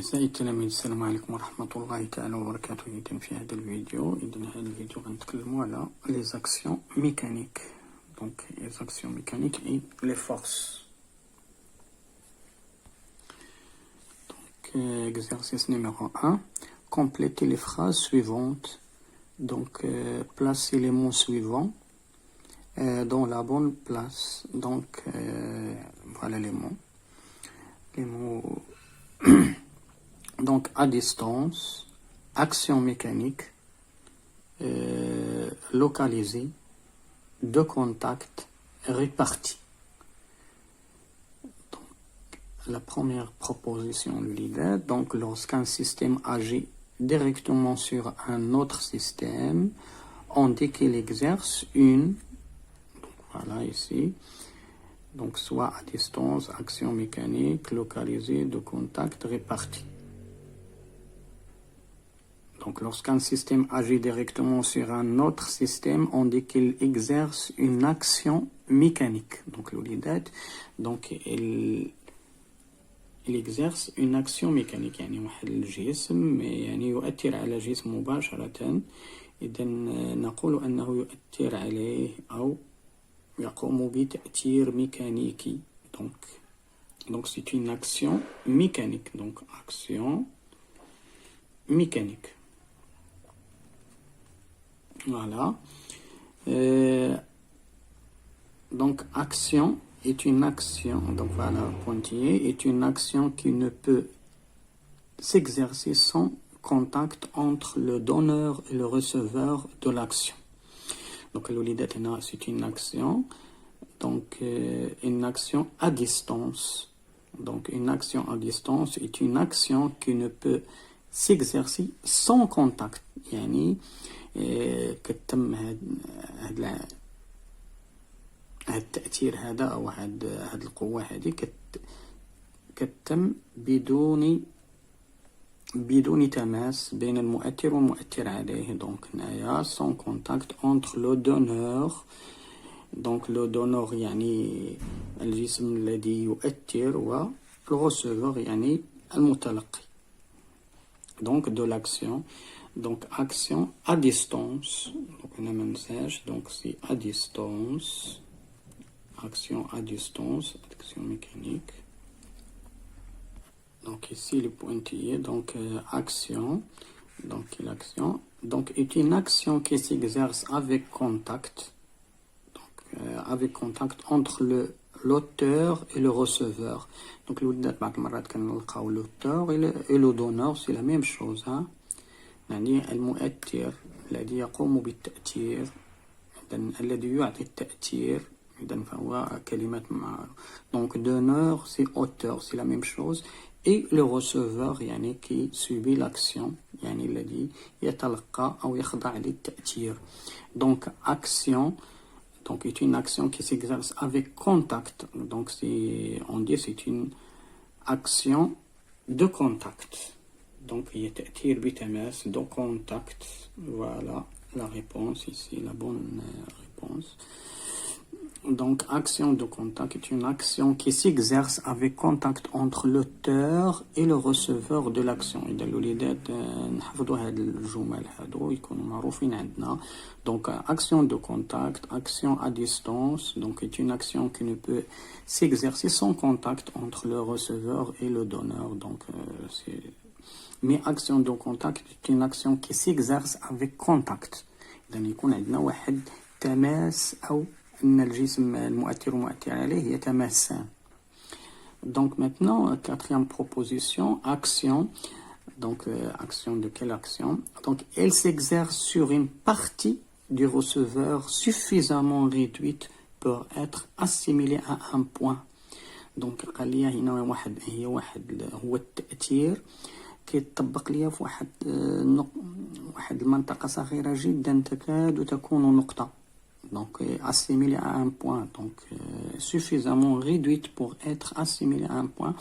أعزائي التلاميذ، السلام عليكم ورحمة الله تعالى وبركاته. إذن في هذا الفيديو غنتكلموا على les actions mécaniques. Donc les actions mécaniques et les forces. Donc exercice numéro 1. Complétez les phrases suivantes. Donc placez les mots suivants dans la bonne place. Donc voilà les mots. Les mots donc à distance, action mécanique, localisée, de contact, répartie. Donc, la première proposition de l'idée, donc lorsqu'un système agit directement sur un autre système, on dit qu'il exerce une, donc voilà ici, donc soit à distance, action mécanique, localisée, de contact, répartie. Donc lorsqu'un système agit directement sur un autre système, on dit qu'il exerce une action mécanique. Donc l'idée, donc il exerce une action mécanique. يعني واحد الجسم يعني يؤثر على جسم مباشرة. إذا نقول أنه يؤثر عليه أو يقوم بتأثير ميكانيكي. Donc c'est une action mécanique. Donc action mécanique. Voilà. Donc action est une action. Donc voilà, pointillé est une action qui ne peut s'exercer sans contact entre le donneur et le receveur de l'action. Donc l'idée c'est une action. Donc une action à distance. Donc une action à distance est une action qui ne peut s'exercer sans contact. يعني كتم هذا التأثير هذا أو هذه القوة هذه كتم بدون تماس بين المؤثر والمؤثر عليه. Donc هنايا sans contact entre le donneur. Donc le donneur يعني الجسم الذي يؤثر والreceveur يعني المتلقي. Donc de l'action. Donc action à distance. Donc on a un message. Donc c'est à distance. Action à distance. Action mécanique. Donc ici le pointillé. Donc action. Donc l'action. Donc est une action qui s'exerce avec contact. Donc avec contact entre l'auteur et le receveur. Donc l'auteur et le donneur, c'est la même chose. Hein? يعني المؤثر الذي يقوم بالتأثير، الذي يعطي التأثير، إذن فهو كلمة مع. Donc donneur c'est auteur, c'est la même chose. Et le receveur يعني qui subit l'action، يعني الذي يتلقى أو يخضع للتأثير. Donc action donc est une action qui s'exerce avec contact. Donc on dit c'est une action de contact. Donc il y a تأثير بتماس de contact. Voilà la réponse ici, la bonne réponse. Donc action de contact est une action qui s'exerce avec contact entre l'auteur et le receveur de l'action. إذا الوليدات نحفظوا هاد الجمل هادو يكونوا معروفين عندنا. Donc action de contact, action à distance, donc est une action qui ne peut s'exercer sans contact entre le receveur et le donneur. Donc mais action de contact est une action qui s'exerce avec contact. إذا يكون عندنا واحد تماس أو أن الجسم المؤثر والمؤثر عليه يتماسان. Donc maintenant, quatrième proposition, action. Donc action de quelle action? Donc elle s'exerce sur une partie du receveur suffisamment réduite pour être assimilée à un point. Donc قال لي هنا واحد هو التأثير كيتطبق ليا في واحد المنطقة صغيرة جدا تكاد تكون نقطة. Donc assimilé à un point, donc suffisamment réduite pour être assimilé à un point.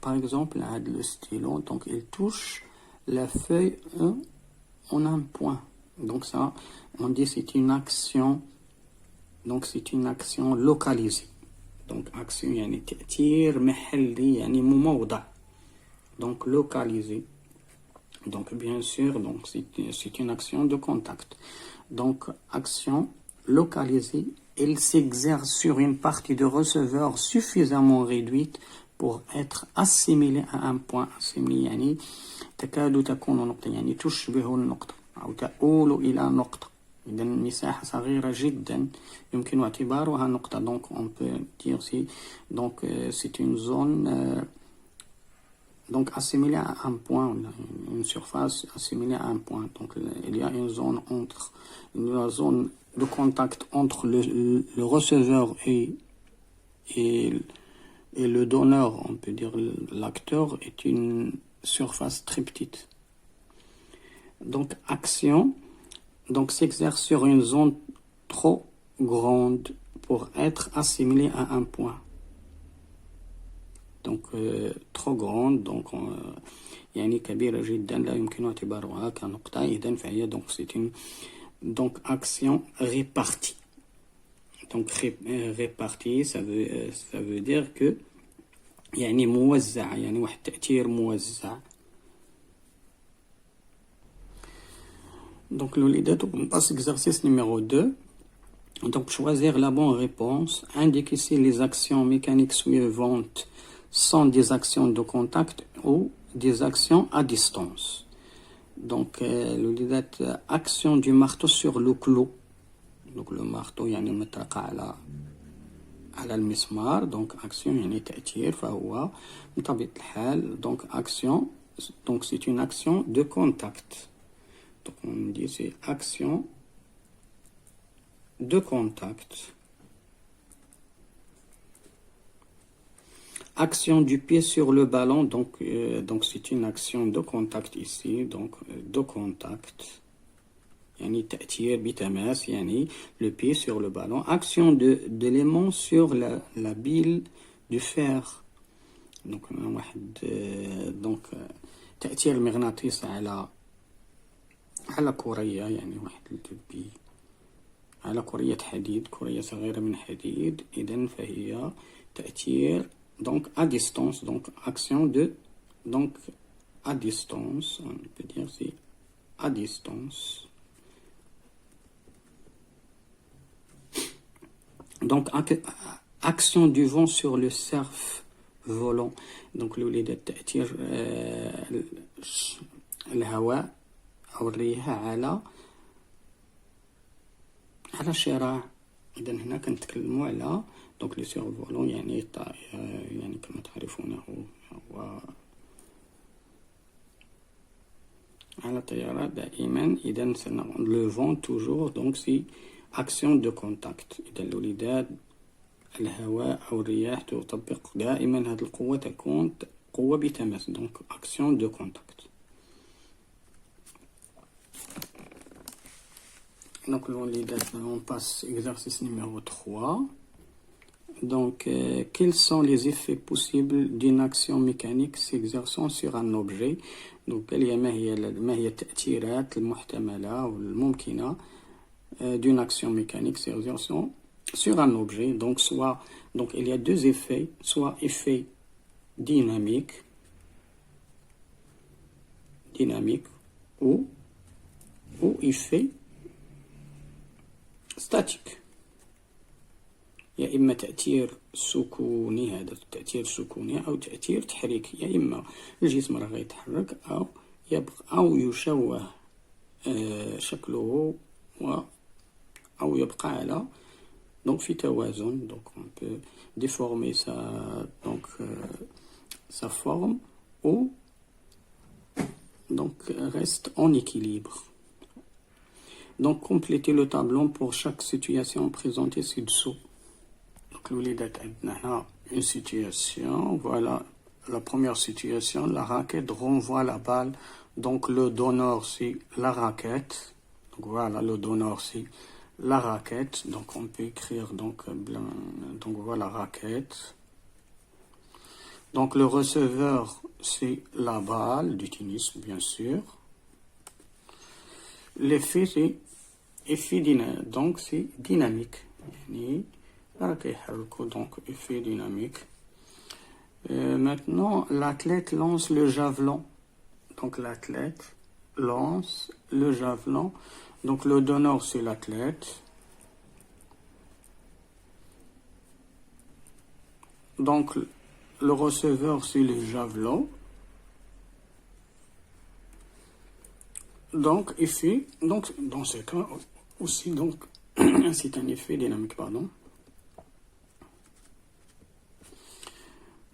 Par exemple, le stylo, donc il touche la feuille en un point. Donc ça, on dit c'est une action. Donc c'est une action localisée. Donc action يعني تأثير محلي يعني مموضع. donc localisée. Donc bien sûr, donc c'est une action de contact. Donc action localisée, elle s'exerce sur une partie de receveur suffisamment réduite pour être assimilée à un point. assimilée يعني تكاد تكون نقطة، يعني تشبه النقطة أو تؤول إلى نقطة. إذا مساحة صغيرة جدا يمكن اعتبارها نقطة. Donc on peut dire si donc c'est une zone donc assimilée à un point, une surface assimilée à un point. Donc il y a une zone entre une zone de contact entre le receveur et le donneur, on peut dire l'acteur, est une surface très petite. Donc action donc s'exerce sur une zone trop grande pour être assimilée à un point. Donc trop grande donc يعني كبيرة جدا لا يمكن اعتبارها كنقطة. إذن فهي donc c'est une donc action répartie. Donc répartie ça veut dire que يعني موزعة، يعني واحد التأثير موزع. Donc l'olidate, on passe exercice numéro 2. Donc choisir la bonne réponse. Indiquer si les actions mécaniques suivantes sont des actions de contact ou des actions à distance. Donc l'olidate, action du marteau sur le clou. Donc le marteau يعني مطرقة على المسمار. Donc action يعني تأثير، فهو بطبيعة الحال donc action donc c'est une action de contact. Donc on dit c'est action de contact. Action du pied sur le ballon, donc c'est une action de contact ici, donc de contact. يعني تأثير بتماس، يعني le pied sur le ballon. Action de l'aimant sur la bile du fer. donc واحد donc تأثير المغناطيس على كرية، يعني واحد على كرية حديد، كرية صغيرة من حديد. إذن فهي تأثير donc à distance, donc action de donc à distance, on peut dire c'est à distance. Donc action du vent sur le cerf volant. donc الوليدة تأثير الهواء أو الريح على شراع. إذا هنا كنتكلموا على دونك لي سيرفولون، يعني يعني كما تعرفونه هو على طيارات دائما. إذا لو فون توجور دونك سي أكسيون دو كونتاكت. إذا الوليدات الهواء أو الرياح تطبق دائما هذه القوة تكون قوة بتماس، دونك أكسيون دو كونتاكت. Donc, on passe exercice numéro 3. Donc, quels sont les effets possibles d'une action mécanique s'exerçant sur un objet? Donc, ما هي التأثيرات المحتملة والممكنة d'une action mécanique s'exerçant sur un objet. Donc, donc il y a deux effets, soit effet dynamique ou effet statique. يا إما تأثير سكوني، هذا التأثير سكوني، أو تأثير تحريكي، يا إما الجسم راه غيتحرك أو يشوه شكله أو يبقى على donc في توازن. donc on peut déformer sa forme ou donc reste en équilibre. Donc complétez le tableau pour chaque situation présentée ci-dessous. Donc الوليدات عندنا هنا une situation. Voilà la première situation, la raquette renvoie la balle. Donc le donneur c'est la raquette. Donc voilà, le donneur c'est la raquette. Donc on peut écrire donc voilà raquette. Donc le receveur c'est la balle du tennis bien sûr. L'effet c'est effet dynamique, donc c'est dynamique. يعني راه كيحركوا donc effet dynamique. Maintenant, l'athlète lance le javelot. Donc l'athlète lance le javelot. Donc le donneur, c'est l'athlète. Donc le receveur, c'est le javelot. Donc ici, donc dans ce cas aussi, donc c'est un effet dynamique, pardon.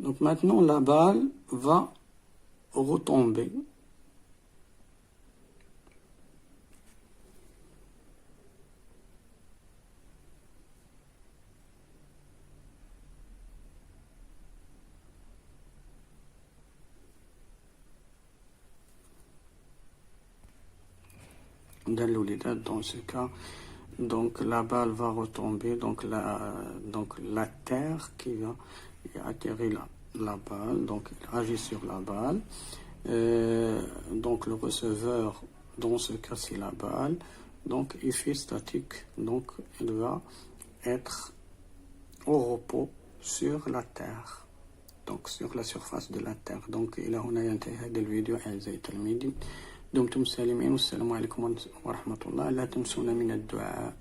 Donc maintenant, la balle va retomber. Dans ce cas, donc la balle va retomber, donc la terre qui va atterrir la balle, donc il agit sur la balle. Donc le receveur, dans ce cas c'est la balle, donc effet statique, donc il va être au repos sur la terre, donc sur la surface de la terre. donc إلى هنا ينتهي هذا الفيديو أعزائي التلاميذ. دمتم سالمين والسلام عليكم ورحمة الله. لا تنسونا من الدعاء.